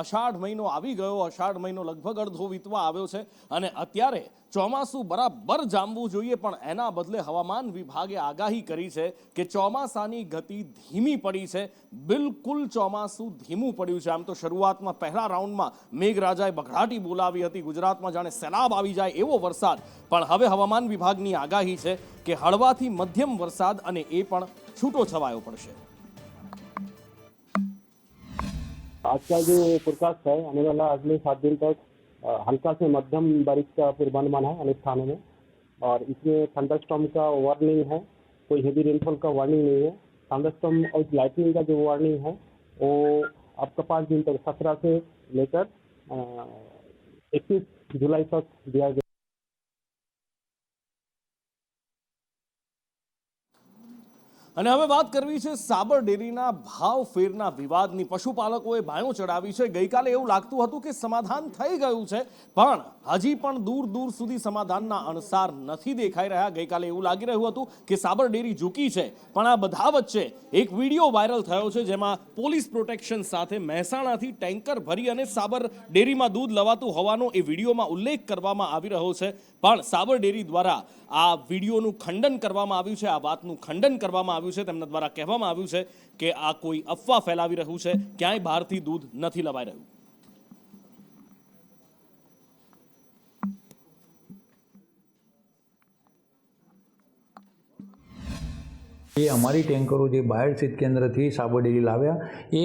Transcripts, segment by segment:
અષાઢ મહિનો આવી ગયો, અષાઢ મહિનો લગભગ અડધો વીતવા આવ્યો છે અને અત્યારે ચોમાસું બરાબર જામવું જોઈએ, પણ એના બદલે હવામાન વિભાગે આગાહી કરી છે કે ચોમાસાની ગતિ ધીમી પડી છે. બિલકુલ ચોમાસું ધીમું પડ્યું છે. આમ તો શરૂઆતમાં પહેલા રાઉન્ડમાં મેઘરાજાએ બઘડાટી બોલાવી હતી, ગુજરાતમાં જાણે સૈલાબ આવી જાય એવો વરસાદ, પણ હવે હવામાન વિભાગની આગાહી છે કે હળવાથી મધ્યમ વરસાદ અને એ પણ છૂટો છવાયો પડશે. आज का जो फोरकास्ट है आने वाला अगले 7 दिन तक हल्का से मध्यम बारिश का पूर्वानुमान है अनेक स्थानों में, और इसमें थंडरस्टॉर्म का वार्निंग है, कोई हेवी रेनफॉल का वार्निंग नहीं है. थंडरस्टॉर्म और लाइटनिंग का जो वार्निंग है वो आपका 5 दिन तक 17 से लेकर 21 जुलाई तक दिया गया. અને હવે વાત કરવી છે સાબર ડેરીના ભાવ ફેરના વિવાદની. પશુપાલકોએ ભાયો ચડાવી છે. ગઈકાલે એવું લાગતું હતું કે સમાધાન થઈ ગયું છે, પણ હજી પણ દૂર દૂર સુધી સમાધાનના અણસાર નથી દેખાઈ રહ્યા. ગઈકાલે એવું લાગી રહ્યું હતું કે સાબર ડેરી ઝૂકી છે, પણ આ બધા વચ્ચે એક વિડીયો વાયરલ થયો છે જેમાં પોલીસ પ્રોટેક્શન સાથે મહેસાણાથી ટેન્કર ભરી અને સાબર ડેરીમાં દૂધ લવાતું હોવાનો એ વિડીયોમાં ઉલ્લેખ કરવામાં આવી રહ્યો છે. પણ સાબર ડેરી દ્વારા આ વિડીયોનું ખંડન કરવામાં આવ્યું છે, આ વાતનું ખંડન કરવામાં આવ્યું છે. તેમના દ્વારા કહેવામાં આવ્યું છે કે આ કોઈ અફવા ફેલાવી રહ્યું છે, ક્યાંય બહારથી દૂધ નથી લવાઈ રહ્યું. એ અમારી ટેન્કરો જે બાયડ શીત કેન્દ્રથી સાબર ડેરી લાવ્યા એ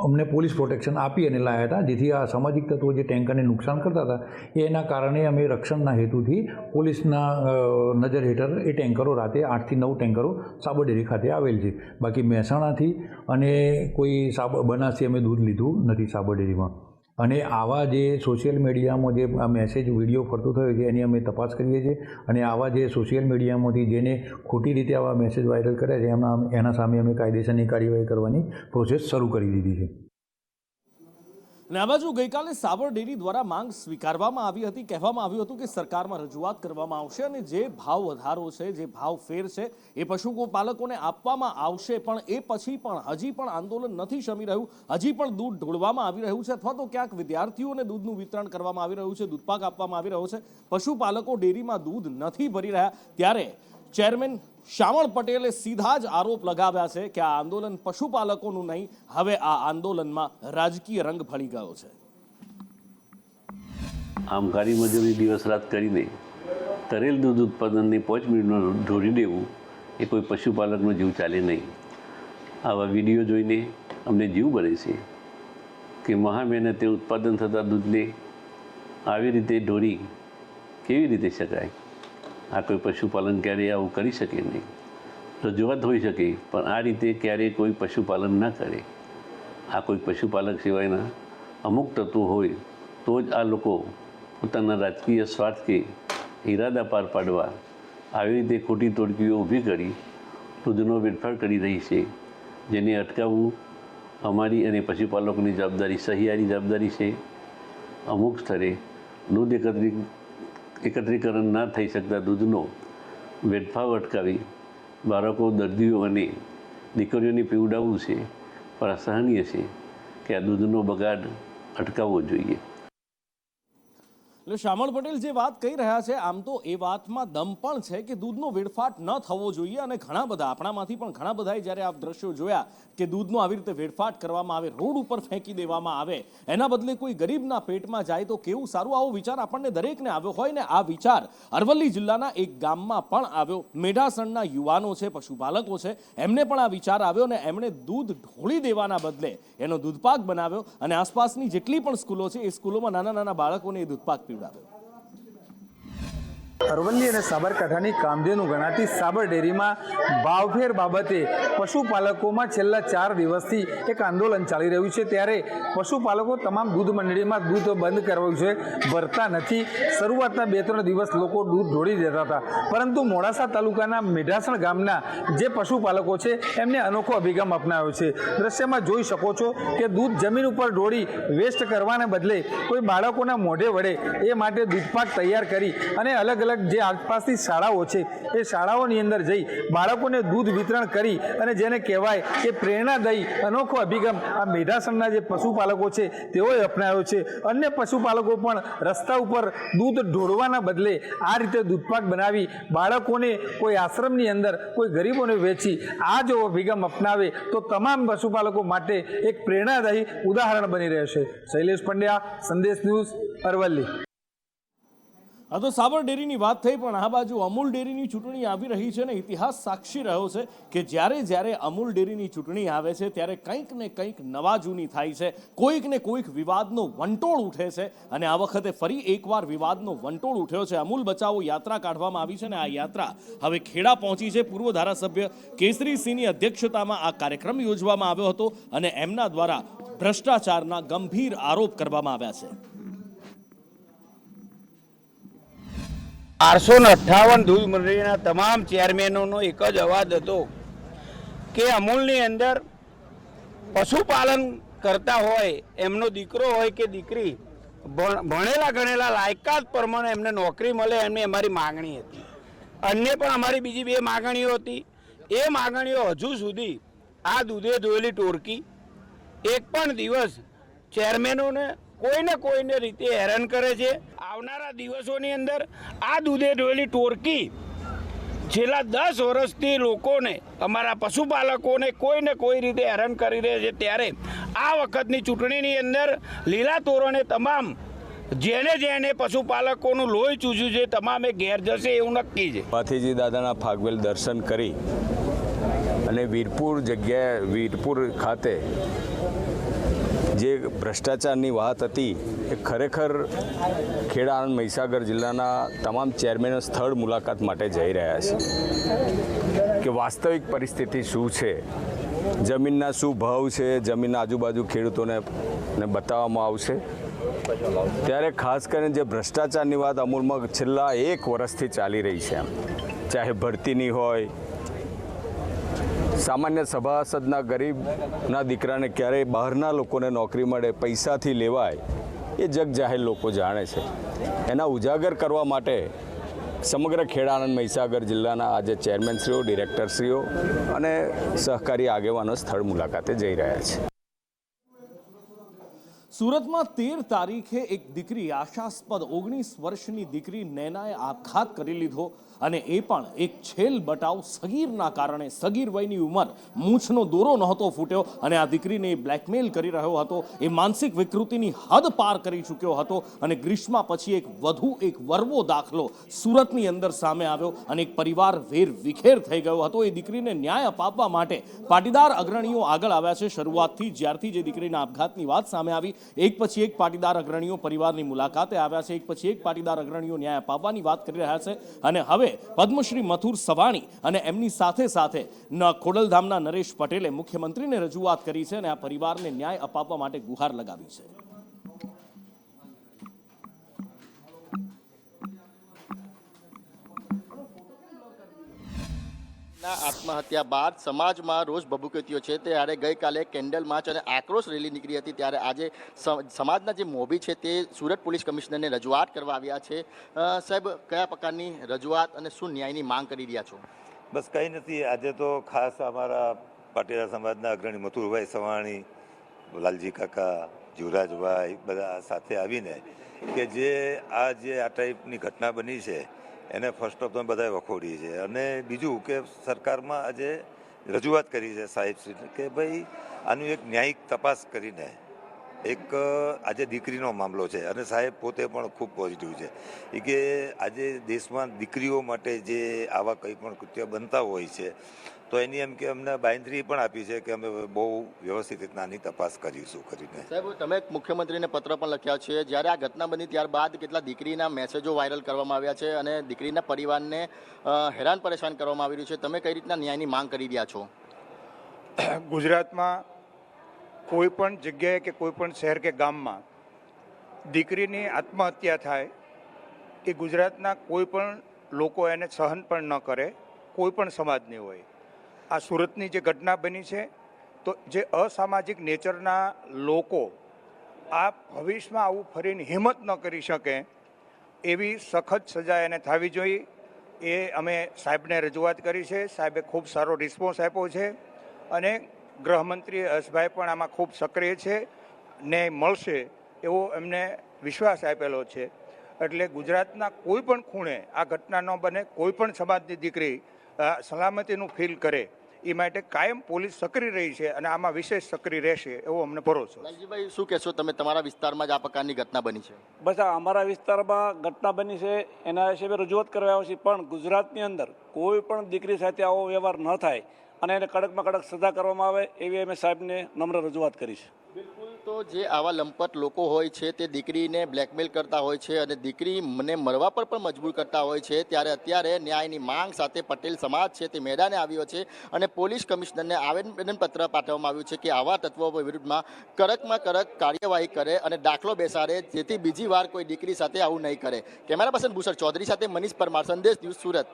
અમને પોલીસ પ્રોટેક્શન આપી અને લાવ્યા હતા, જેથી આ સામાજિક તત્વો જે ટેન્કરને નુકસાન કરતા હતા એના કારણે અમે રક્ષણના હેતુથી પોલીસના નજર હેઠળ એ ટેન્કરો રાતે 8 થી 9 ટેન્કરો સાબર ડેરી ખાતે આવેલ છે. બાકી મહેસાણાથી અને કોઈ બનાસથી અમે દૂધ લીધું નથી સાબર ડેરીમાં. અને આવા જે સોશિયલ મીડિયામાં જે આ મેસેજ વિડીયો ફરતો થયો છે એની અમે તપાસ કરીએ છીએ, અને આવા જે સોશિયલ મીડિયામાંથી જેને ખોટી રીતે આવા મેસેજ વાયરલ કર્યા છે એના સામે અમે કાયદેસરની કાર્યવાહી કરવાની પ્રોસેસ શરૂ કરી દીધી છે. અને આ બાજુ ગઈકાલે સાબર ડેરી દ્વારા માંગ સ્વીકારવામાં આવી હતી. કહેવામાં આવ્યું હતું કે સરકારમાં રજૂઆત કરવામાં આવશે અને જે ભાવ વધારો છે, જે ભાવ ફેર છે એ પશુપાલકોને આપવામાં આવશે, પણ એ પછી પણ હજી પણ આંદોલન નથી શમી રહ્યું. હજી પણ દૂધ ઢોળવામાં આવી રહ્યું છે, અથવા તો ક્યાંક વિદ્યાર્થીઓને દૂધનું વિતરણ કરવામાં આવી રહ્યું છે, દૂધપાક આપવામાં આવી રહ્યો છે. પશુપાલકો ડેરીમાં દૂધ નથી ભરી રહ્યા. ત્યારે ચેરમેન શામળ પટેલે સીધા જ આરોપ લગાવ્યા છે કે આ આંદોલન પશુપાલકોનું નહીં, હવે આ આંદોલનમાં રાજકીય રંગ ભળી ગયો છે. આમ કાળી મજૂરી દિવસ રાત કરીને તરેલ દૂધ ઉત્પાદનને 5 મિનિટમાં ઢોળી દેવું એ કોઈ પશુપાલકનો જીવ ચાલે નહીં. આવા વિડીયો જોઈને અમને જીવ બને છે કે મહા મહેનતે ઉત્પાદન થતા દૂધને આવી રીતે ઢોળી કેવી રીતે શકાય. આ કોઈ પશુપાલન ક્યારેય આવું કરી શકે નહીં. રજૂઆત હોઈ શકે, પણ આ રીતે ક્યારેય કોઈ પશુપાલન ના કરે. આ કોઈ પશુપાલક સિવાયના અમુક તત્વો હોય તો જ આ લોકો પોતાના રાજકીય સ્વાર્થ કે ઈરાદા પાર પાડવા આવી રીતે ખોટી તોડકીઓ ઊભી કરી દૂધનો વેડફાટ કરી રહી છે, જેને અટકાવવું અમારી અને પશુપાલકોની જવાબદારી, સહિયારી જવાબદારી છે. અમુક સ્તરે દૂધ એકત્રીકરણ ના થઈ શકતા દૂધનો વેડફાવ અટકાવી બાળકો, દર્દીઓ અને દીકરીઓને પીવડાવવું છે, પણ અસહનીય છે કે આ દૂધનો બગાડ અટકાવવો જોઈએ. એટલે શામળ પટેલ જે વાત કહી રહ્યા છે, આમ તો એ વાતમાં દમ પણ છે કે દૂધનો વેડફાટ ન થવો જોઈએ. અને ઘણા બધા આપણામાંથી પણ ઘણા બધાએ જ્યારે આ દ્રશ્યો જોયા કે દૂધનો આવી રીતે વેડફાટ કરવામાં આવે, રોડ ઉપર ફેંકી દેવામાં આવે, એના બદલે કોઈ ગરીબના પેટમાં જાય તો કેવું સારું, આવો વિચાર આપણને દરેકને આવ્યો હોય. ને આ વિચાર અરવલ્લી જિલ્લાના એક ગામમાં પણ આવ્યો. મેઢાસણના યુવાનો છે, પશુપાલકો છે, એમને પણ આ વિચાર આવ્યો અને એમણે દૂધ ઢોળી દેવાના બદલે એનો દૂધપાક બનાવ્યો અને આસપાસની જેટલી પણ સ્કૂલો છે એ સ્કૂલોમાં નાના નાના બાળકોને એ દૂધપાક પીવડાવ્યો. અરવલ્લી અને સાબરકાંઠાની કામધેનુ ગણાતી સાબર ડેરીમાં ભાવફેર બાબતે પશુપાલકોમાં છેલ્લા 4 દિવસથી એક આંદોલન ચાલી રહ્યું છે. ત્યારે પશુપાલકો તમામ દૂધ મંડળીમાં દૂધ બંધ કરાવ્યું છે, ભરતા નથી. શરૂઆતના 2-3 દિવસ લોકો દૂધ ઢોળી દેતા હતા, પરંતુ મોડાસા તાલુકાના મેઢાસણ ગામના જે પશુપાલકો છે એમને અનોખો અભિગમ અપનાવ્યો છે. દ્રશ્યમાં જોઈ શકો છો કે દૂધ જમીન ઉપર ઢોળી વેસ્ટ કરવાને બદલે કોઈ બાળકોના મોઢે વડે એ માટે દૂધપાક તૈયાર કરી અને અલગ અલગ અલગ જે આસપાસની શાળાઓ છે એ શાળાઓની અંદર જઈ બાળકોને દૂધ વિતરણ કરી અને જેને કહેવાય કે પ્રેરણાદાયી અનોખો અભિગમ આ મેઢાસણના જે પશુપાલકો છે તેઓએ અપનાવ્યો છે. અન્ય પશુપાલકો પણ રસ્તા ઉપર દૂધ ઢોળવાના બદલે આ રીતે દૂધપાક બનાવી બાળકોને કોઈ આશ્રમની અંદર કોઈ ગરીબોને વેચી આ જો અભિગમ અપનાવે તો તમામ પશુપાલકો માટે એક પ્રેરણાદાયી ઉદાહરણ બની રહેશે. શૈલેષ પંડ્યા, સંદેશ ન્યૂઝ, અરવલ્લી. આ તો સાબર ડેરીની વાત થઈ, પણ આ બાજુ અમૂલ ડેરીની ચૂંટણી આવી રહી છે ને ઇતિહાસ સાક્ષી રહ્યો છે કે જ્યારે અમૂલ ડેરીની ચૂંટણી આવે છે ત્યારે કંઈક ને કંઈક નવા જૂની થાય છે, કોઈક ને કોઈક વિવાદનો વંટોળ ઉઠે છે અને આ વખતે ફરી એકવાર વિવાદનો વંટોળ ઉઠ્યો છે. અમૂલ બચાવો યાત્રા કાઢવામાં આવી છે અને આ યાત્રા હવે ખેડા પહોંચી છે. પૂર્વ ધારાસભ્ય કેસરીસિંહની અધ્યક્ષતામાં આ કાર્યક્રમ યોજવામાં આવ્યો હતો અને એમના દ્વારા ભ્રષ્ટાચારના ગંભીર આરોપ કરવામાં આવ્યા છે. 858 દૂધ મંડળીના તમામ ચેરમેનોનો એક જ અવાજ હતો કે અમૂલની અંદર પશુપાલન કરતા હોય એમનો દીકરો હોય કે દીકરી ભણેલા ગણેલા લાયકાત પ્રમાણે એમને નોકરી મળે એમની અમારી માગણી હતી. અન્ય પણ અમારી બીજી 2 માગણીઓ હતી. એ માગણીઓ હજુ સુધી આ દૂધે ધોયેલી ટોળકી એક પણ દિવસ ચેરમેનોને કોઈને રીતે હેરાન કરે છે. આવનારા દિવસોની અંદર આ દૂધે ધોયેલી ટોળકી છેલ્લા 10 વર્ષથી લોકોને અમારા પશુપાલકોને કોઈને કોઈ રીતે હેરાન કરી રહે છે. ત્યારે આ વખતની ચૂંટણીની અંદર લીલા તોરણે તમામ જેને પશુપાલકોનું લોહી ચૂસ્યું છે તમામે ઘેર જશે એવું નક્કી છે. ભાથીજી દાદાના ફાગવેલ દર્શન કરી અને વીરપુર ખાતે જે ભ્રષ્ટાચારની વાત હતી એ ખરેખર ખેડા આણંદ મહીસાગર જિલ્લાના તમામ ચેરમેનો સ્થળ મુલાકાત માટે જઈ રહ્યા છે કે વાસ્તવિક પરિસ્થિતિ શું છે, જમીનના શું ભાવ છે, જમીનના આજુબાજુ ખેડૂતોને બતાવવામાં આવશે. ત્યારે ખાસ કરીને જે ભ્રષ્ટાચારની વાત અમૂલમાં છેલ્લા 1 વર્ષથી ચાલી રહી છે, ચાહે ભરતીની હોય, સામાન્ય સભાસદના ગરીબના દીકરાને ક્યારેય બહારના લોકોને નોકરી મળે, પૈસાથી લેવાય, એ જગ જાહેર લોકો જાણે છે. એના ઉજાગર કરવા માટે સમગ્ર ખેડા આણંદ મહીસાગર જિલ્લાના આજે ચેરમેનશ્રીઓ, ડિરેક્ટરશ્રીઓ અને સહકારી આગેવાનો સ્થળ મુલાકાતે જઈ રહ્યા છે. સુરતમાં 13 તારીખે એક દીકરી, આશાસ્પદ 19 વર્ષની દીકરી નૈનાએ આપઘાત કરી લીધો અને એ પણ એક છેલ બટાવ સગીરના કારણે. સગીર વયની ઉંમર, મૂછનો દોરો નહોતો ફૂટ્યો અને આ દીકરીને બ્લેકમેલ કરી રહ્યો હતો. એ માનસિક વિકૃતિની હદ પાર કરી ચૂક્યો હતો અને ગ્રીષ્મા પછી વધુ એક વરવો દાખલો સુરતની અંદર સામે આવ્યો અને એક પરિવાર વેર વિખેર થઈ ગયો હતો. એ દીકરીને ન્યાય અપાવવા માટે પાટીદાર અગ્રણીઓ આગળ આવ્યા છે. શરૂઆતથી જ્યારથી જે દીકરીના આપઘાતની વાત સામે આવી, એક પછી એક પાટીદાર અગ્રણીઓ પરિવારની મુલાકાતે આવ્યા છે, એક પછી એક પાટીદાર અગ્રણીઓ ન્યાય અપાવવાની વાત કરી રહ્યા છે. અને હવે પદ્મશ્રી મથુર સવાણી અને એમની સાથે ખોડલધામના નરેશ પટેલે મુખ્યમંત્રીને રજૂઆત કરી છે અને આ પરિવારને ન્યાય અપાવવા માટે ગુહાર લગાવી છે. આત્મહત્યા બાદ સમાજમાં રોષ ભભૂકત્યો છે. ત્યારે ગઈકાલે કેન્ડલ માર્ચ અને આક્રોશ રેલી નીકળી હતી. ત્યારે આજે સમાજના જે મોભી છે તે સુરત પોલીસ કમિશનરને રજૂઆત કરવા આવ્યા છે. સાહેબ, કયા પ્રકારની રજૂઆત અને શું ન્યાયની માંગ કરી રહ્યા છો? બસ કંઈ નથી. આજે તો ખાસ અમારા પાટીદાર સમાજના અગ્રણી મથુરભાઈ સવાણી, લાલજી કાકા, જીવરાજભાઈ બધા સાથે આવીને કે જે આ ટાઈપની ઘટના બની છે એને ફર્સ્ટ ઓફ તો બધાએ વખોડી છે. અને બીજું કે સરકારમાં આજે રજૂઆત કરી છે સાહેબશ્રી કે ભાઈ આનું એક ન્યાયિક તપાસ કરીને એક આજે દીકરીનો મામલો છે અને સાહેબ પોતે પણ ખૂબ પોઝિટિવ છે કે આજે દેશમાં દીકરીઓ માટે જે આવા કંઈ પણ કૃત્ય બનતા હોય છે તો એની એમ કે અમને બાંયધરી પણ આપી છે કે અમે બહુ વ્યવસ્થિત રીતના આની તપાસ કરીશું કરીને. સાહેબ, તમે મુખ્યમંત્રીને પત્ર પણ લખ્યા છે. જ્યારે આ ઘટના બની ત્યારબાદ કેટલા દીકરીના મેસેજો વાયરલ કરવામાં આવ્યા છે અને દીકરીના પરિવારને હેરાન પરેશાન કરવામાં આવી રહ્યું છે. તમે કઈ રીતના ન્યાયની માંગ કરી રહ્યા છો? ગુજરાતમાં કોઈ પણ જગ્યાએ કે કોઈ પણ શહેર કે ગામમાં દીકરીની આત્મહત્યા થાય એ ગુજરાતના કોઈ પણ લોકો એને સહન પણ ન કરે, કોઈ પણ સમાજની હોય. આ સુરતની જે ઘટના બની છે તો જે અસામાજિક નેચરના લોકો આ ભવિષ્યમાં આવું ફરીને હિંમત ન કરી શકે એવી સખત સજા એને થવી જોઈએ. એ અમે સાહેબને રજૂઆત કરી છે. સાહેબે ખૂબ સારો રિસ્પોન્સ આપ્યો છે અને ગૃહમંત્રી હર્ષભાઈ પણ આમાં ખૂબ સક્રિય છે. ન્યાય મળશે એવો એમને વિશ્વાસ આપેલો છે. એટલે ગુજરાતના કોઈ પણ ખૂણે આ ઘટના ન બને, કોઈ પણ સમાજની દીકરી સલામતીનું ફીલ કરે એ માટે કાયમ પોલીસ સક્રિય રહી છે અને આમાં વિશેષ સક્રિય રહેશે એવો અમને ભરોસો. લાલજીભાઈ, શું કહેશો તમે? તમારા વિસ્તારમાં જ આ પ્રકારની ઘટના બની છે. બસ આ અમારા વિસ્તારમાં ઘટના બની છે એના વિશે રજૂઆત કરવા આવ્યા છે, પણ ગુજરાતની અંદર કોઈ પણ દીકરી સાથે આવો વ્યવહાર ન થાય અને એને કડકમાં કડક સજા કરવામાં આવે એવી અમે સાહેબને નમ્ર રજૂઆત કરી છે. બિલકુલ. તો જે આવા લંપટ લોકો હોય છે તે દીકરીને બ્લેકમેલ કરતા હોય છે અને દીકરીને મરવા પર પણ મજબૂર કરતા હોય છે, ત્યારે અત્યારે ન્યાયની માંગ સાથે પટેલ સમાજ છે તે મેદાને આવ્યો છે અને પોલીસ કમિશનરને આવેદનપત્ર પાઠવવામાં આવ્યું છે કે આવા તત્વો વિરુદ્ધમાં કડકમાં કડક કાર્યવાહી કરે અને દાખલો બેસાડે, જેથી બીજી વાર કોઈ દીકરી સાથે આવું નહીં કરે. કેમેરા પર્સન ભૂષણ ચૌધરી સાથે મનીષ પરમાર, સંદેશ ન્યૂઝ, સુરત.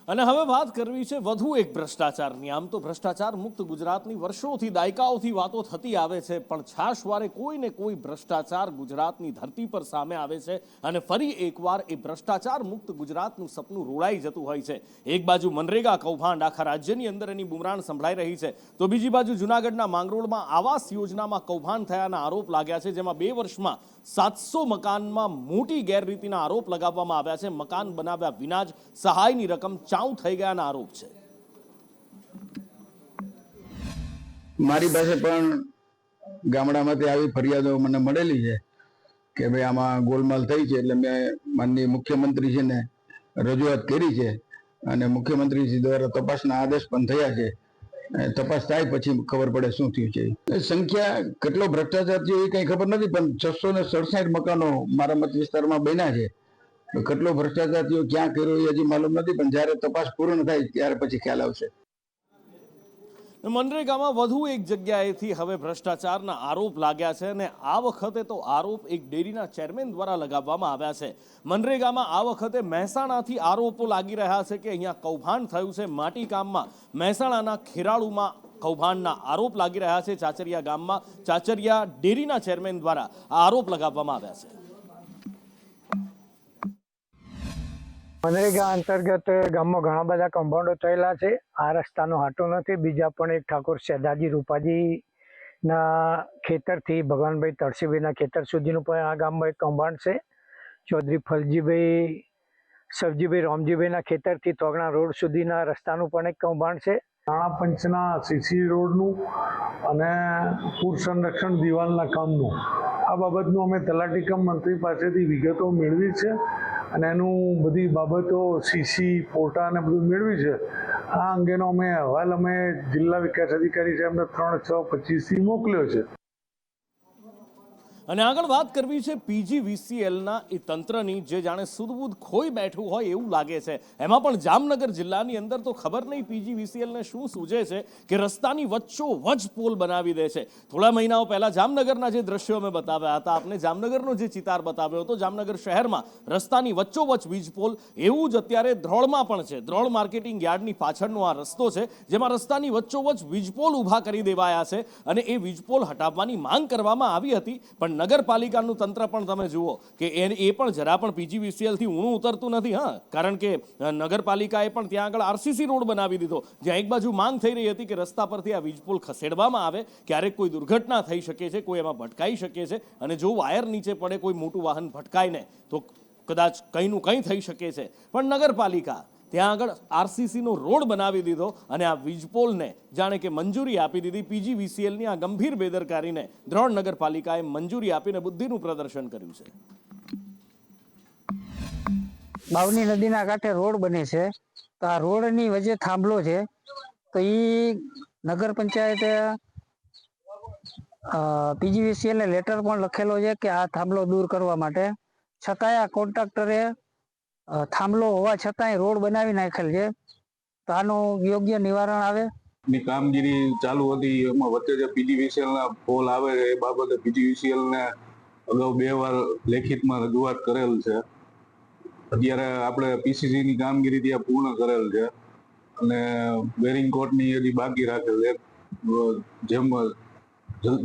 અને હવે વાત કરવી છે વધુ એક ભ્રષ્ટાચારની. આમ તો ભ્રષ્ટાચાર મુક્ત ગુજરાતની વર્ષોથી, દાયકાઓથી વાતો થતી આવે છે, પણ છાશવારે કોઈ ને કોઈ ભ્રષ્ટાચાર ગુજરાતની ધરતી પર સામે આવે છે અને ફરી એકવાર એ ભ્રષ્ટાચાર મુક્ત ગુજરાતનું સપનું રોડાઈ જતું હોય છે. એક બાજુ મનરેગા કૌભાંડ આખા રાજ્યની અંદર એની બુમરાણ સંભળાઈ રહી છે, તો બીજી બાજુ જૂનાગઢના માંગરોળમાં આવાસ યોજનામાં કૌભાંડ થયાના આરોપ લાગ્યા છે, જેમાં 2 વર્ષમાં 700 મકાનમાં મોટી ગેરરીતિના આરોપ લગાવવામાં આવ્યા છે. મકાન બનાવ્યા વિના જ સહાયની રકમ થઈ ગયાના આરોપ છે. મારી પાસે પણ ગામડામાંથી આવી ફરિયાદો મને મળેલી છે કે ભાઈ આમાં ગોલમાલ થઈ છે, એટલે મેં માનનીય મુખ્યમંત્રી છે ને રજૂઆત કરી છે અને મુખ્યમંત્રીજી દ્વારા તપાસના આદેશ પણ થયા છે. તપાસ થાય પછી ખબર પડે શું થયું છે. સંખ્યા કેટલો ભ્રષ્ટાચાર થયો એ કઈ ખબર નથી, પણ 667 મકાનો મારા મત વિસ્તારમાં બન્યા છે. કેટલો ભ્રષ્ટાચાર થયો, ક્યાં કર્યો એ હજી માલુમ નથી, પણ જ્યારે તપાસ પૂર્ણ થાય ત્યારે પછી ખ્યાલ આવશે. મનરેગામાં વધુ એક જગ્યાએથી હવે ભ્રષ્ટાચારના આરોપ લાગ્યા છે અને આ વખતે તો આરોપ એક ડેરીના ચેરમેન દ્વારા લગાવવામાં આવ્યા છે. મનરેગામાં આ વખતે મહેસાણાથી આરોપો લાગી રહ્યા છે કે અહીંયા કૌભાંડ થયું છે. માટીકામમાં મહેસાણાના ખેરાળુમાં કૌભાંડના આરોપ લાગી રહ્યા છે. ચાચરિયા ગામમાં ચાચરિયા ડેરીના ચેરમેન દ્વારા આ આરોપ લગાવવામાં આવ્યા છે. મનરેગા અંતર્ગત ગામમાં ઘણા બધા કૌભાંડો થયેલા છે. આ રસ્તાનો હાટો નથી. બીજા પણ એક ઠાકોર શેદાજી રૂપાજીના ખેતરથી ભગવાનભાઈ તળસીભાઈના ખેતર સુધીનું પણ આ ગામમાં એક કૌભાંડ છે. ચૌધરી ફલજીભાઈ સવજીભાઈ રામજીભાઈના ખેતરથી તોગણા રોડ સુધીના રસ્તાનું પણ એક કૌભાંડ છે. નાણાં પંચના સીસી રોડનું અને પૂર સંરક્ષણ દિવાલના કામનું આ બાબતનું અમે તલાટી કમ મંત્રી પાસેથી વિગતો મેળવી છે અને એનું બધી બાબતો સીસી ફોટા અને બધું મેળવી છે. આ અંગેનો અમે જિલ્લા વિકાસ અધિકારી સાહેબને 3/6/25 મોકલ્યો છે. અને આગળ વાત કરવી છે PGVCLના એ તંત્રની, જે જાણે સુદબુદ ખોઈ બેઠું હોય એવું લાગે છે. એમાં પણ જામનગર જિલ્લાની અંદર તો ખબર નહીં PGVCLને શું સૂજે છે કે રસ્તાની વચ્ચોવચ પોલ બનાવી દે છે. થોડા મહિનાઓ પહેલા જામનગરના જે દ્રશ્યો અમે બતાવ્યા હતા આપને, જામનગરનો જે ચિતાર બતાવ્યો હતો, જામનગર શહેરમાં રસ્તાની વચ્ચોવચ વીજ પોલ, એવું જ અત્યારે ધ્રોળમાં પણ છે. ધ્રોળ માર્કેટિંગ યાર્ડની પાછળનો આ રસ્તો છે, જેમાં રસ્તાની વચ્ચોવચ વીજ પોલ ઊભા કરી દેવાયા છે અને એ વીજ પોલ હટાવવાની માંગ કરવામાં આવી હતી, પણ નગરપાલિકાનું તંત્ર પણ તમે જુઓ કે એ પણ જરા પણ PGVCLથી ઊણું ઉતરતું નથી. કારણ કે નગરપાલિકાએ પણ ત્યાં આગળ RCC રોડ બનાવી દીધો, જ્યાં એક બાજુ માંગ થઈ રહી હતી કે રસ્તા પરથી આ વીજપોલ ખસેડવામાં આવે, ક્યારેક કોઈ દુર્ઘટના થઈ શકે છે, કોઈ એમાં ભટકાઈ શકે છે અને જો વાયર નીચે પડે, કોઈ મોટું વાહન ભટકાય ને તો કદાચ કંઈનું કંઈ થઈ શકે છે. પણ નગરપાલિકા ત્યાં આગળ RCCનો રોડ બનાવી દીધો અને આ વીજપોલને જાણે કે મંજૂરી આપી દીધી. PGVCLની આ ગંભીર બેદરકારીને ધ્રોળ નગરપાલિકાએ મંજૂરી આપીને બુદ્ધિનું પ્રદર્શન કર્યું છે. બાવની નદીના કાંઠે રોડ બને છે, તો આ રોડની વચ્ચે થાંભલો છે, તો એ નગર પંચાયતે PGVCLને લેટર પણ લખેલો છે કે આ થાંભલો દૂર કરવા માટે, છતાંય આ કોન્ટ્રાક્ટરે થાંભલો હોવા છતાંય રોડ બનાવી નાખેલ છે. તો આનું યોગ્ય નિવારણ આવે. ની કામગીરી ચાલુ હતી, એમાં વચ્ચે જે PGVCLના પોલ આવે એ બાબતે PGVCLને અગાઉ 2 વાર લેખિતમાં રજૂઆત કરેલ છે. અત્યારે આપણે PCCની કામગીરી ત્યાં પૂર્ણ કરેલ છે અને બેરિંગ કોટની હજી બાકી રાખેલ છે.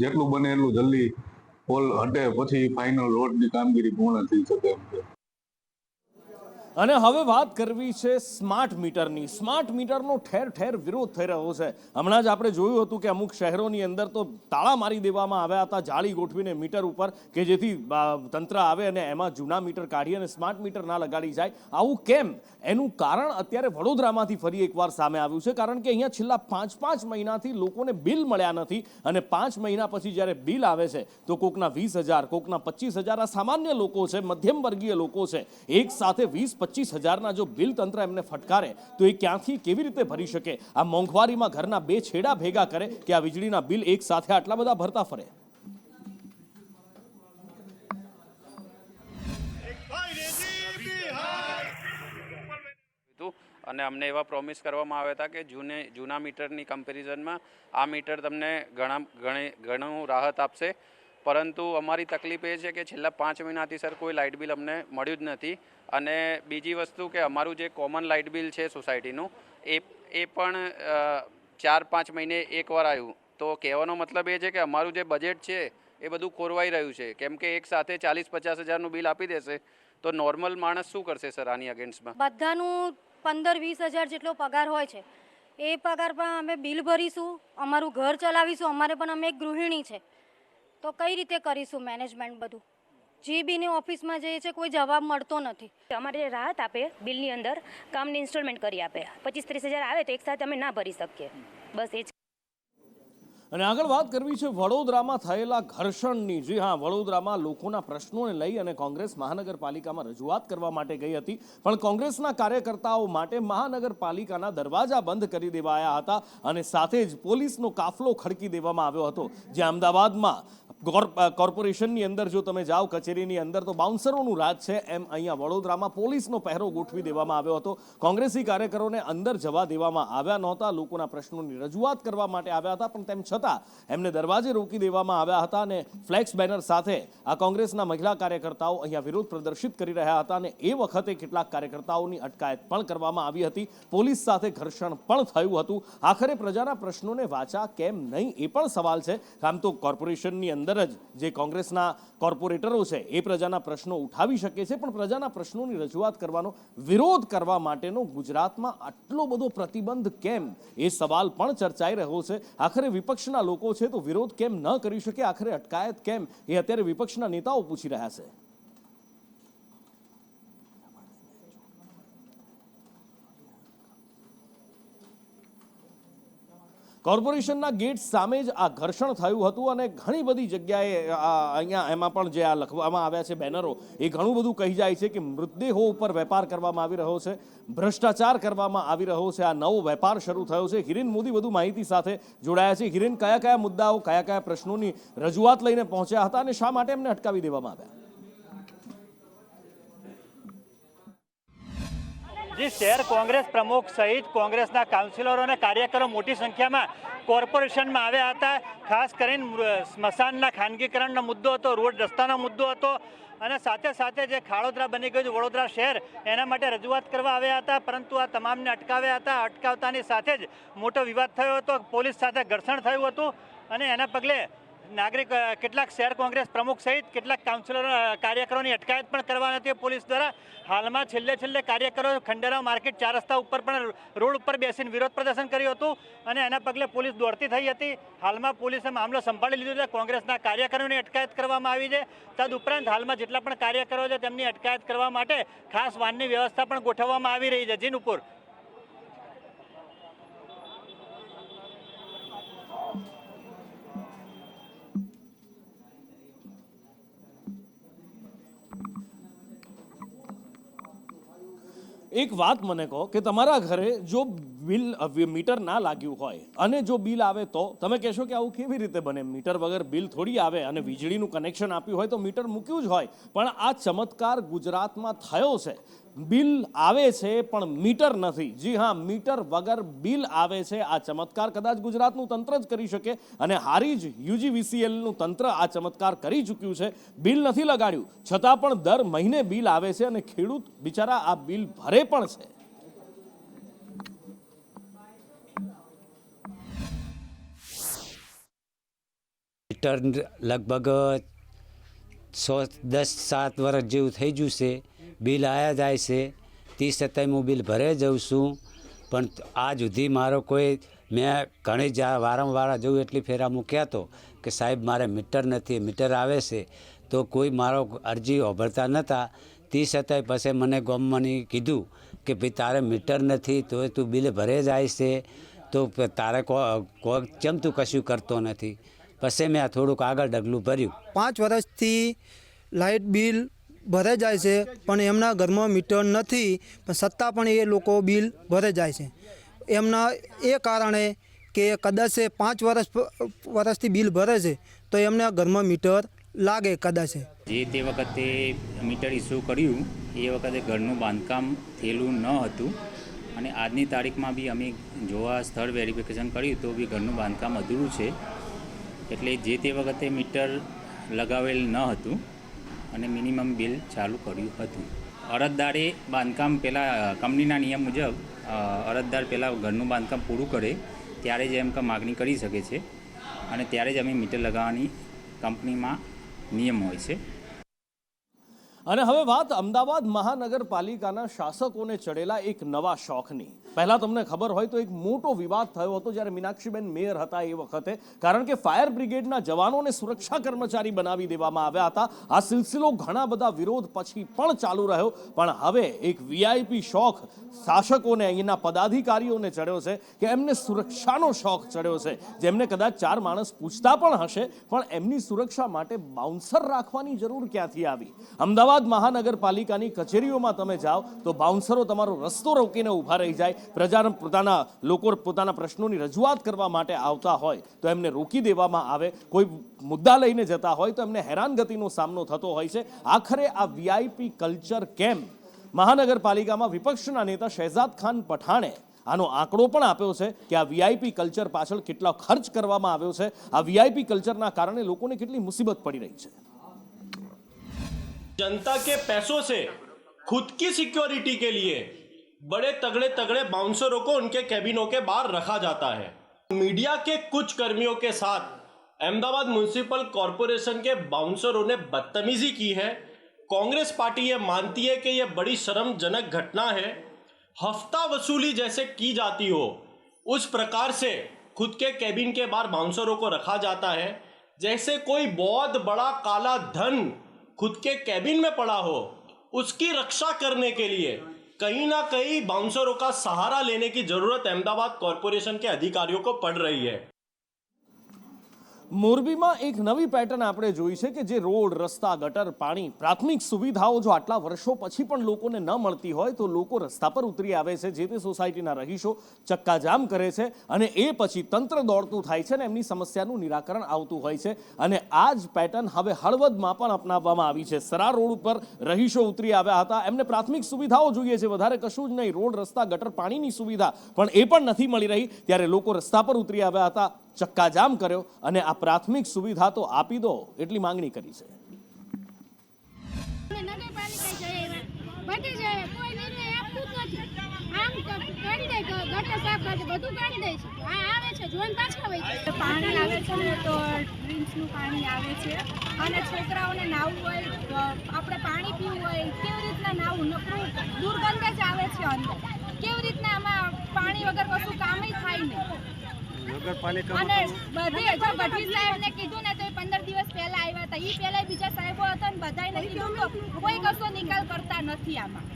જેટલું બને એટલું જલ્દી પોલ હટે પછી ફાઇનલ રોડની કામગીરી પૂર્ણ થઈ શકે એમ છે. અને હવે વાત કરવી છે સ્માર્ટ મીટરની. સ્માર્ટ મીટરનો ઠેર ઠેર વિરોધ થઈ રહ્યો છે. હમણાં જ આપણે જોયું હતું કે અમુક શહેરોની અંદર તો તાળા મારી દેવામાં આવ્યા હતા જાળી ગોઠવીને મીટર ઉપર, કે જેથી તંત્ર આવે અને એમાં જૂના મીટર કાઢી અને સ્માર્ટ મીટર ના લગાડી જાય. આવું કેમ? એનું કારણ અત્યારે વડોદરામાંથી ફરી એકવાર સામે આવ્યું છે. કારણ કે અહીંયા છેલ્લા 5 મહિનાથી લોકોને બિલ મળ્યા નથી અને 5 મહિના પછી જ્યારે બિલ આવે છે તો કોકના 20,000, કોકના 25,000. આ સામાન્ય લોકો છે, મધ્યમ વર્ગીય લોકો છે. એક સાથે 20-25,000ના જો બિલ તંત્ર એમને ફટકારે તો એ ક્યાંથી કેવી રીતે ભરી શકે? આ મોંઘવારીમાં ઘરના 2 છેડા ભેગા કરે કે આ વીજળીના બિલ એક સાથે આટલા બધા ભરતા ફરે? અને અમને એવા પ્રોમિસ કરવામાં આવ્યા હતા કે જૂના મીટરની કમ્પેરિઝનમાં આ મીટર તમને ઘણું રાહત આપશે. પરંતુ અમારી તકલીફ એ છે કે છેલ્લા 5 મહિનાથી સર કોઈ લાઇટ બિલ અમને મળ્યું જ નથી. અને બીજી વસ્તુ કે અમારું જે કોમન લાઇટ બિલ છે સોસાયટીનું એ પણ 4-5 મહિને એકવાર આવ્યું. તો કહેવાનો મતલબ એ છે કે અમારું જે બજેટ છે એ બધું ખોરવાઈ રહ્યું છે. કેમ કે એક સાથે 40-50 હજારનું બિલ આપી દેશે તો નોર્મલ માણસ શું કરશે સર આની અગેન્સ્ટમાં? બધાનું 15-20 હજાર જેટલો પગાર હોય છે. એ પગાર પર અમે બિલ ભરીશું, અમારું ઘર ચલાવીશું. અમારે પણ અમે એક ગૃહિણી છે તો કઈ રીતે કરીશું મેનેજમેન્ટ બધું? જીબીની ઓફિસમાં જઈએ છે, કોઈ જવાબ મળતો નથી. અમારે રાહત આપે બિલની અંદર, કામની ઇન્સ્ટોલમેન્ટ કરી આપે. 25-30 હજાર આવે તો એક સાથે અમે ના ભરી શકીએ. બસ એ જ. અને આગળ વાત કરવી છે વડોદરામાં થયેલા ઘર્ષણની. જી હા, વડોદરામાં લોકોના પ્રશ્નોને લઈ અને કોંગ્રેસ મહાનગરપાલિકામાં રજૂઆત કરવા માટે ગઈ હતી, પણ કોંગ્રેસના કાર્યકર્તાઓ માટે મહાનગરપાલિકાના દરવાજા બંધ કરી દેવાયા હતા અને સાથે જ પોલીસનો કાફલો ખડકી દેવામાં આવ્યો હતો. જે અમદાવાદમાં કોર્પોરેશનની અંદર જો તમે જાઓ કચેરીની અંદર તો બાઉન્સરોનું રાજ છે, એમ અહીંયા વડોદરામાં પોલીસનો પહેરો ગોઠવી દેવામાં આવ્યો હતો. કોંગ્રેસી કાર્યકરોને અંદર જવા દેવામાં આવ્યા નહોતા. લોકોના પ્રશ્નોની રજૂઆત કરવા માટે આવ્યા હતા, પણ તેમ છતાં એમને દરવાજે રોકી દેવામાં આવ્યા હતા અને ફ્લેક્સ બેનર સાથે આ કોંગ્રેસના મહિલા કાર્યકર્તાઓ અહીંયા વિરોધ પ્રદર્શિત કરી રહ્યા હતા. અને એ વખતે કેટલાક કાર્યકર્તાઓની અટકાયત પણ કરવામાં આવી હતી. પોલીસ સાથે ઘર્ષણ પણ થયું હતું. આખરે પ્રજાના પ્રશ્નોને વાચા કેમ નહીં એ પણ સવાલ છે. આમ તો કોર્પોરેશનની અંદર જે કોંગ્રેસના કોર્પોરેટરો છે એ પ્રજાના પ્રશ્નો ઉઠાવી શકે છે, પણ પ્રજાના પ્રશ્નોની રજૂઆત કરવાનો, વિરોધ કરવા માટેનો ગુજરાતમાં આટલો બધો પ્રતિબંધ કેમ? એ સવાલ પણ ચર્ચાઈ રહ્યો છે. આખરે વિપક્ષના લોકો છે તો વિરોધ કેમ ન કરી શકે? આખરે અટકાયત કેમ? એ અત્યારે વિપક્ષના નેતાઓ પૂછી રહ્યા છે. કોર્પોરેશનના ગેટ સામે જ આ ઘર્ષણ થયું હતું અને ઘણી બધી જગ્યાએ અહીંયા એમાં પણ જે આ લખવામાં આવ્યા છે બેનરો, એ ઘણું બધું કહી જાય છે કે મૃતદેહો ઉપર વેપાર કરવામાં આવી રહ્યો છે, ભ્રષ્ટાચાર કરવામાં આવી રહ્યો છે. આ નવો વેપાર શરૂ થયો છે. હિરેન મોદી વધુ માહિતી સાથે જોડાયા છે. હિરેન, કયા કયા મુદ્દાઓ, કયા કયા પ્રશ્નોની રજૂઆત લઈને પહોંચ્યા હતા અને શા માટે એમને અટકાવી દેવામાં આવ્યા? જે શહેર કોંગ્રેસ પ્રમુખ સહિત કોંગ્રેસના કાઉન્સિલરો અને કાર્યકરો મોટી સંખ્યામાં કોર્પોરેશનમાં આવ્યા હતા. ખાસ કરીને સ્મશાનના ખાનગીકરણનો મુદ્દો હતો, રોડ રસ્તાનો મુદ્દો હતો અને સાથે સાથે જે ખાડોદરા બની ગયું છે વડોદરા શહેર, એના માટે રજૂઆત કરવા આવ્યા હતા. પરંતુ આ તમામને અટકાવ્યા હતા. અટકાવતાની સાથે જ મોટો વિવાદ થયો હતો, પોલીસ સાથે ઘર્ષણ થયું હતું અને એના પગલે નાગરિક કેટલાક શહેર કોંગ્રેસ પ્રમુખ સહિત કેટલાક કાઉન્સિલરો કાર્યકરોની અટકાયત પણ કરવાની હતી પોલીસ દ્વારા. હાલમાં છેલ્લે કાર્યકરો ખંડેરાવ માર્કેટ 4 રસ્તા ઉપર પણ રોડ ઉપર બેસીને વિરોધ પ્રદર્શન કર્યું હતું અને એના પગલે પોલીસ દોડતી થઈ હતી. હાલમાં પોલીસે મામલો સંભાળી લીધો છે. કોંગ્રેસના કાર્યકરોની અટકાયત કરવામાં આવી છે. તદુપરાંત હાલમાં જેટલા પણ કાર્યકરો છે તેમની અટકાયત કરવા માટે ખાસ વાનની વ્યવસ્થા પણ ગોઠવવામાં આવી રહી છે. જીનપુર. એક વાત મને કહો કે તમારા ઘરે જો બિલ મીટર ના લાગ્યું હોય અને જો બિલ આવે તો તમે કહેશો કે આવું કેવી રીતે બને? મીટર વગર બિલ થોડી આવે અને વીજળીનું કનેક્શન આપ્યું હોય તો મીટર મૂક્યું જ હોય. પણ આ ચમત્કાર ગુજરાતમાં થયો છે. બિલ આવે છે પણ મીટર નથી. જી હા, મીટર વગર બિલ આવે છે. આ ચમત્કાર કદાચ ગુજરાતનું તંત્ર જ કરી શકે અને હારી જ યુજીવીસીએલનું તંત્ર આ ચમત્કાર કરી ચૂક્યું છે. બિલ નથી લગાડ્યું છતાં પણ દર મહિને બિલ આવે છે અને ખેડૂત બિચારા આ બિલ ભરે પણ છે. મીટર લગભગ 10-7 વર્ષ જેવું થઈ ગયું છે, બિલ આવ્યા જાય છે, 30-27 હું બિલ ભરે જાઉં છું, પણ આજ સુધી મારો કોઈ મેં ઘણી વારંવાર જવું એટલી ફેરા મૂક્યા તો કે સાહેબ મારે મીટર નથી, મીટર આવે છે, તો કોઈ મારો અરજી ઓભળતા નહોતા. 30-27 પછી મને ગવર્મેન્ટે કીધું કે ભાઈ તારે મીટર નથી તો તું બિલ ભરે જાય છે, તો તારે કેમ તું કશું કરતો નથી. પછી મેં થોડુંક આગળ ડગલું ભર્યું. 5 વર્ષથી લાઇટ બિલ ભરે જાય છે, પણ એમના ઘરમાં મીટર નથી, પણ છતાં પણ એ લોકો બિલ ભરે જાય છે. એમના એ કારણે કે કદાચ 5 વર્ષથી બિલ ભરે છે તો એમના ઘરમાં મીટર લાગે કદાચ. જે તે વખતે મીટર ઇસ્યુ કર્યું એ વખતે ઘરનું બાંધકામ થયેલું ન હતું, અને આજની તારીખમાં બી અમે જોવા સ્થળ વેરિફિકેશન કર્યું તો બી ઘરનું બાંધકામ અધૂરું છે. એટલે જે તે વખતે મીટર લગાવેલ ન હતું અને મિનિમમ બિલ ચાલુ કર્યું હતું. અરજદારે બાંધકામ પહેલાં કંપનીના નિયમ મુજબ અરજદાર પહેલાં ઘરનું બાંધકામ પૂરું કરે ત્યારે જ એમ માગણી કરી શકે છે, અને ત્યારે જ અમે મીટર લગાવવાની કંપનીમાં નિયમ હોય છે. અને હવે વાત અમદાવાદ મહાનગરપાલિકાના શાસકોને ચડેલા એક નવા શોખની. પહેલા તમને ખબર હોય તો એક મોટો વિવાદ થયો હતો જ્યારે મીનાક્ષીબેન મેયર હતા એ વખતે, કારણ કે ફાયર બ્રિગેડના જવાનોને સુરક્ષા કર્મચારી બનાવી દેવામાં આવ્યા હતા. આ સિલસિલો ઘણા બધા વિરોધ પછી પણ ચાલુ રહ્યો, પણ હવે એક વીઆઈપી શોખ શાસકોને, અહીંના પદાધિકારીઓને ચડ્યો છે કે એમને સુરક્ષાનો શોખ ચડ્યો છે. જેમને કદાચ 4 માણસ પૂછતા પણ હશે, પણ એમની સુરક્ષા માટે બાઉન્સર રાખવાની જરૂર ક્યાંથી આવી? અમદાવાદ મહાનગરપાલિકાની કચેરીઓમાં તમે જાઓ તો બાઉન્સરો તમારો રસ્તો રોકીને ઊભા રહી જાય. લોકો પોતાના પ્રશ્નોની રજૂઆત કરવા માટે આવતા હોય તો એમને રોકી દેવામાં આવે. કોઈ મુદ્દા લઈને જતા હોય તો એમને હેરાનગતિનો સામનો થતો હોય છે. આખરે આ વીઆઈપી કલ્ચર કેમ? મહાનગરપાલિકામાં વિપક્ષના નેતા શહેજાદ ખાન પઠાણે આનો આંકડો પણ આપ્યો છે કે આ વીઆઈપી કલ્ચર પાછળ કેટલો ખર્ચ કરવામાં આવ્યો છે. આ વીઆઈપી કલ્ચરના કારણે લોકોને કેટલી મુસીબત પડી રહી છે. जनता के पैसों से खुद की सिक्योरिटी के लिए बड़े तगड़े तगड़े बाउंसरों को उनके कैबिनों के बाहर रखा जाता है. मीडिया के कुछ कर्मियों के साथ अहमदाबाद म्युनिसिपल कॉरपोरेशन के बाउंसरों ने बदतमीजी की है. कांग्रेस पार्टी ये मानती है कि यह बड़ी शर्मजनक घटना है. हफ्ता वसूली जैसे की जाती हो उस प्रकार से खुद के कैबिन के बाहर बाउंसरों को रखा जाता है, जैसे कोई बहुत बड़ा काला धन खुद के कैबिन में पड़ा हो. उसकी रक्षा करने के लिए कहीं ना कहीं बाउंसरों का सहारा लेने की जरूरत अहमदाबाद कॉरपोरेशन के अधिकारियों को पड़ रही है. મોરબીમાં એક નવી પેટર્ન આપણે જોઈ છે કે જે રોડ, રસ્તા, ગટર, પાણી, પ્રાથમિક સુવિધાઓ જો આટલા વર્ષો પછી પણ લોકોને ન મળતી હોય તો લોકો રસ્તા પર ઉતરી આવે છે. જે તે સોસાયટીના રહીશો ચક્કાજામ કરે છે અને એ પછી તંત્ર દોડતું થાય છે ને એમની સમસ્યાનું નિરાકરણ આવતું હોય છે. અને આ જ પેટર્ન હવે હળવદમાં પણ અપનાવવામાં આવી છે. સરા રોડ ઉપર રહીશો ઉતરી આવ્યા હતા. એમને પ્રાથમિક સુવિધાઓ જોઈએ છે, વધારે કશું જ નહીં, રોડ, રસ્તા, ગટર, પાણીની સુવિધા, પણ એ પણ નથી મળી રહી. ત્યારે લોકો રસ્તા પર ઉતરી આવ્યા હતા, ચક્કાજામ કર્યો અને આ પ્રાથમિક સુવિધા તો આપી દો એટલી માંગણી કરી છે. પાણી આવે છે તો ડ્રિંક્સનું પાણી આવે છે, અને છોકરાઓને નાવું હોય, આપણે પાણી પીવું હોય, કેવી રીતના નાવું? નકરું દુર્ગંધ જ આવે છે અંદર. કેવી રીતના આમાં પાણી વગર કશું કામ થાય નહીં. અને બધે જો ગઢવી સાહેબને કીધું ને તો 15 દિવસ પહેલા આવ્યા હતા. એ પહેલા બીજા સાહેબો હતા ને બધાને કીધું તો કોઈ કશો નિકાલ કરતા નથી આમાં.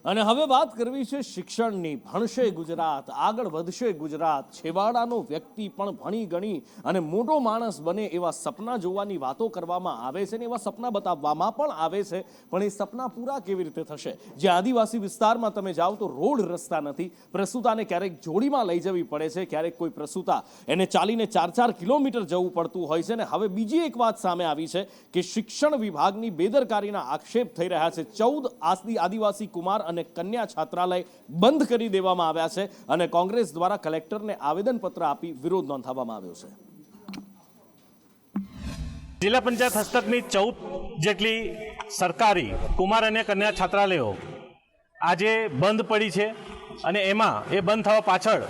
અને હવે વાત કરવી છે શિક્ષણની. ભણશે ગુજરાત, આગળ વધશે ગુજરાત, છેવાડાનો વ્યક્તિ પણ ભણી ગણી અને મોટો માણસ બને એવા સપના જોવાની વાતો કરવામાં આવે છે ને એવા સપના બતાવવામાં પણ આવે છે, પણ એ સપના પૂરા કેવી રીતે થશે? જે આદિવાસી વિસ્તારમાં તમે જાઓ તો રોડ, રસ્તા નથી. પ્રસૂતાને ક્યારેક જોડીમાં લઈ જવી પડે છે, ક્યારેક કોઈ પ્રસૂતા એને ચાલીને 4-4 કિલોમીટર જવું પડતું હોય છે. ને હવે બીજી એક વાત સામે આવી છે કે શિક્ષણ વિભાગની બેદરકારીના આક્ષેપ થઈ રહ્યા છે. 14 આદિવાસી કુમાર અને કન્યા છાત્રાલય બંધ કરી દેવામાં આવ્યા છે અને કોંગ્રેસ દ્વારા કલેક્ટરને આવેદનપત્ર આપી વિરોધ નોંધાવવામાં આવ્યો છે. જિલ્લા પંચાયત હસ્તકની 14 જેટલી સરકારી કુમાર અને કન્યા છાત્રાલયો આજે બંધ પડી છે, અને એમાં એ બંધ થવા પાછળ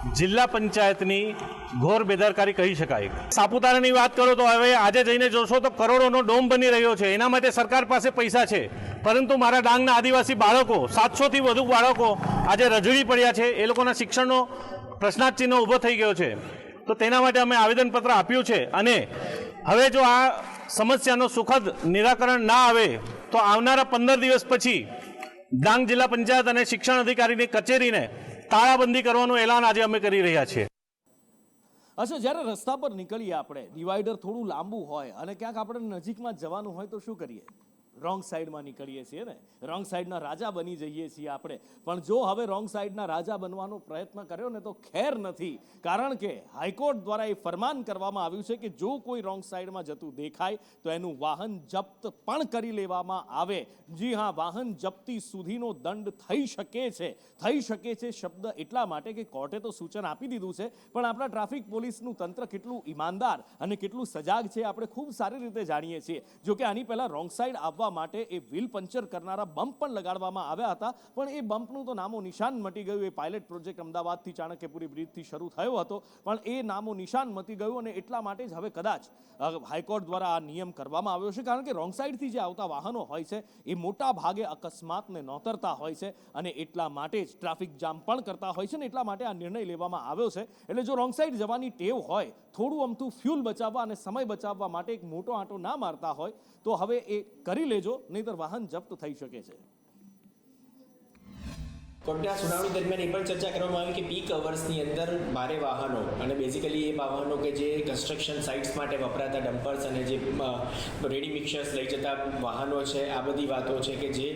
જિલ્લા પંચાયતની ઘોર બેદરકારી કહી શકાય. સાપુતારાની વાત કરો તો હવે આજે જઈને જોશો તો કરોડોનો ડોમ બની રહ્યો છે. એના માટે સરકાર પાસે પૈસા છે, પરંતુ મારા ડાંગના આદિવાસી બાળકો 700થી વધુ બાળકો આજે રજૂડી પડ્યા છે. એ લોકોના શિક્ષણનો પ્રશ્નાર્થ ચિહ્ન ઊભો થઈ ગયો છે. તો તેના માટે અમે આવેદનપત્ર આપ્યું છે અને હવે જો આ સમસ્યાનો સુખદ નિરાકરણ ના આવે તો આવનારા 15 દિવસ પછી ડાંગ જિલ્લા પંચાયત અને શિક્ષણ અધિકારીની કચેરીને તાળાબંધી કરવાનું એલાન આજે અમે કરી રહ્યા છીએ. અચ્છા, જ્યારે રસ્તા પર નીકળીએ આપણે, ડિવાઈડર થોડું લાંબુ હોય અને ક્યાંક આપણે નજીકમાં જવાનું હોય તો શું કરીએ? રોંગ સાઈડમાં નીકળીએ છીએ ને, રોંગ સાઈડના રાજા બની જઈએ છીએ આપણે. પણ જો હવે રોંગ સાઈડના રાજા બનવાનો પ્રયત્ન કર્યો ને તો ખેર નથી, કારણ કે હાઈકોર્ટ દ્વારા એ ફરમાન કરવામાં આવ્યું છે કે જો કોઈ રોંગ સાઈડમાં જતું દેખાય તો એનું વાહન જપ્ત પણ કરી લેવામાં આવે. જી હા, વાહન જપ્તી સુધીનો દંડ થઈ શકે છે શબ્દ એટલા માટે કે કોર્ટે તો સૂચન આપી દીધું છે, પણ આપણા ટ્રાફિક પોલીસનું તંત્ર કેટલું ઈમાનદાર અને કેટલું સજાગ છે આપણે ખૂબ સારી રીતે જાણીએ છીએ. જો કે આની પહેલા રોંગ સાઈડ આવવા માટે એ વ્હીલ પંચર કરનારા બમ્પ પણ લગાડવામાં આવ્યા હતા, પણ એ બમ્પનું તો નામો નિશાન મટી ગયું. એ પાયલટ પ્રોજેક્ટ અમદાવાદથી ચાણક્યપુરી બ્રિજથી શરૂ થયો હતો, પણ એ નામો નિશાન મટી ગયું અને એટલા માટે જ હવે કદાચ હાઈકોર્ટ દ્વારા આ નિયમ કરવામાં આવ્યો છે, કારણ કે રોંગ સાઈડથી જે આવતા વાહનો હોય છે એ મોટા ભાગે અકસ્માતને નોતરતા હોય છે અને એટલા માટે જ ટ્રાફિક જામ પણ કરતા હોય છે ને એટલા માટે આ નિર્ણય લેવામાં આવ્યો છે. એટલે જો રોંગ સાઈડ જવાની ટેવ હોય, થોડું અમથું ફ્યુલ બચાવવા અને સમય બચાવવા માટે એક મોટો આંટો ના મારતા હોય તો હવે એ કરી લેજો, નહીતર વાહન જપ્ત થઈ શકે છે. કોર્ટના સુનાવણી દરમિયાન એ પણ ચર્ચા કરવામાં આવી કે પીક અવર્સની અંદર ભારે વાહનો અને બેઝિકલી એ વાહનો કે જે કન્સ્ટ્રક્શન સાઇટ્સ માટે વપરાતા ડમ્પર્સ અને જે રેડી મિક્સર્સ લઈ જતા વાહનો છે, આ બધી વાતો છે કે જે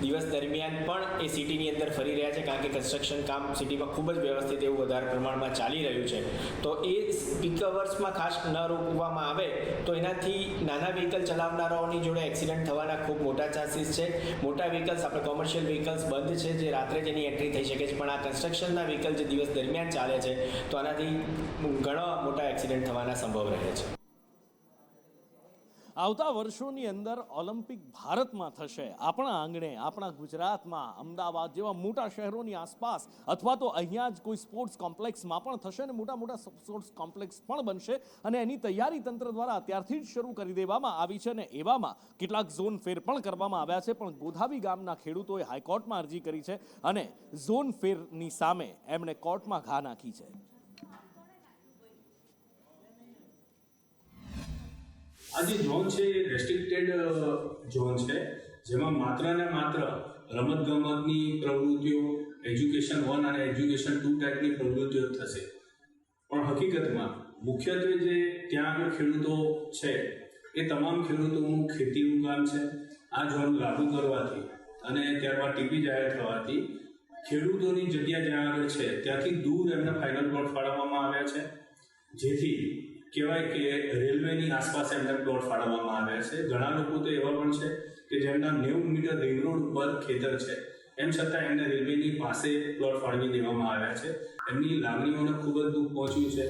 દિવસ દરમિયાન પણ એ સિટીની અંદર ફરી રહ્યા છે, કારણ કે કન્સ્ટ્રક્શન કામ સિટીમાં ખૂબ જ વ્યવસ્થિત એવું વધારે પ્રમાણમાં ચાલી રહ્યું છે. તો એ પીક અવર્સમાં ખાસ ન રોકવામાં આવે તો એનાથી નાના વ્હીકલ ચલાવનારાઓની જોડે એક્સિડન્ટ થવાના ખૂબ મોટા ચાન્સીસ છે. મોટા વ્હીકલ્સ, આપણે કોમર્શિયલ વ્હીકલ્સ બંધ છે જે રાત્રે જ એની એન્ટ્રી થઈ શકે છે, પણ આ કન્સ્ટ્રક્શનના વ્હીકલ જે દિવસ દરમિયાન ચાલે છે તો આનાથી ઘણા મોટા એક્સિડન્ટ થવાના સંભવ રહે છે. આવતા વર્ષોની અંદર ઓલિમ્પિક ભારતમાં થશે, આપણા આંગણે, આપણા ગુજરાતમાં, અમદાવાદ જેવા મોટા શહેરોની આસપાસ, અથવા તો અહીંયા જ કોઈ સ્પોર્ટ્સ કોમ્પ્લેક્સમાં પણ થશે અને મોટા સ્પોર્ટ્સ કોમ્પ્લેક્સ પણ બનશે અને એની તૈયારી તંત્ર દ્વારા અત્યારથી જ શરૂ કરી દેવામાં આવી છે અને એવામાં કેટલાક ઝોન ફેર પણ કરવામાં આવ્યા છે. પણ ગોધાવી ગામના ખેડૂતોએ હાઈકોર્ટમાં અરજી કરી છે અને ઝોન ફેરની સામે એમણે કોર્ટમાં ઘા નાખી છે. આ જે ઝોન છે એ રેસ્ટ્રિક્ટેડ ઝોન છે, જેમાં માત્ર ને માત્ર રમતગમતની પ્રવૃત્તિઓ, એજ્યુકેશન 1 અને એજ્યુકેશન 2 ટાઈપની પ્રવૃત્તિઓ થશે. પણ હકીકતમાં મુખ્યત્વે જે ત્યાં આગળ ખેડૂતો છે એ તમામ ખેડૂતોનું ખેતીનું કામ છે. આ ઝોન લાગુ કરવાથી અને ત્યારબાદ ટીપી જાહેર થવાથી ખેડૂતોની જગ્યા જ્યાં આગળ છે ત્યાંથી દૂર એમને ફાઇનલ પ્લોટ ફાળવવામાં આવ્યા છે, જેથી કહેવાય કે રેલવેની આસપાસ એમને પ્લોટ ફાળવવામાં આવ્યા છે. ઘણા લોકો તો એવા પણ છે કે જેમના 90 મીટર રિંગ રોડ ઉપર ખેતર છે, એમ છતાં એમને રેલવેની પાસે પ્લોટ ફાળવી દેવામાં આવ્યા છે. એમની લાગણીઓને ખૂબ જ દુઃખ પહોંચ્યું છે.